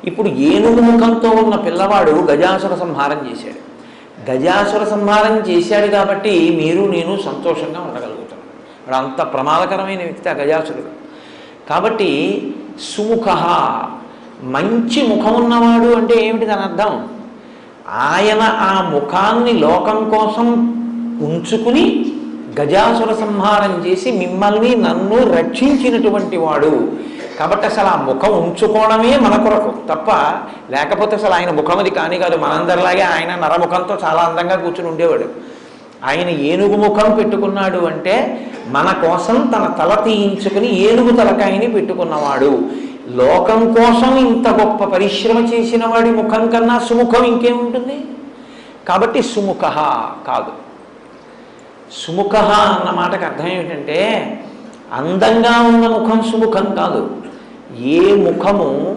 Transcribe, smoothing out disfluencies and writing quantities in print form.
ఇప్పుడు ఏనుగు ముఖంతో ఉన్న పిల్లవాడు గజాసుర సంహారం చేశాడు. గజాసుర సంహారం చేశాడు కాబట్టి మీరు నేను సంతోషంగా ఉండగలుగుతాం. వాడు అంత ప్రమాదకరమైన వ్యక్తి ఆ గజాసురుడు. కాబట్టి సుముఖ, మంచి ముఖం ఉన్నవాడు అంటే ఏమిటి దాని అర్థం? ఆయన ఆ ముఖాన్ని లోకం కోసం ఉంచుకుని గజాసుర సంహారం చేసి మిమ్మల్ని నన్ను రక్షించినటువంటి వాడు. కాబట్టి అసలు ఆ ముఖం ఉంచుకోవడమే మన కొరకు తప్ప, లేకపోతే అసలు ఆయన ముఖం అది కాని కాదు. మనందరిలాగే ఆయన నరముఖంతో చాలా అందంగా కూర్చుని ఉండేవాడు. ఆయన ఏనుగు ముఖం పెట్టుకున్నాడు అంటే మన కోసం తన తల తీయించుకుని ఏనుగు తలకాయని పెట్టుకున్నవాడు. లోకం కోసం ఇంత గొప్ప పరిశ్రమ చేసిన వాడి ముఖం కన్నా సుముఖం ఇంకేముంటుంది? కాబట్టి సుముఖ కాదు. సుముఖ అన్న మాటకు అర్థం ఏమిటంటే అందంగా ఉన్న ముఖం సుముఖం కాదు. ఏ ముఖము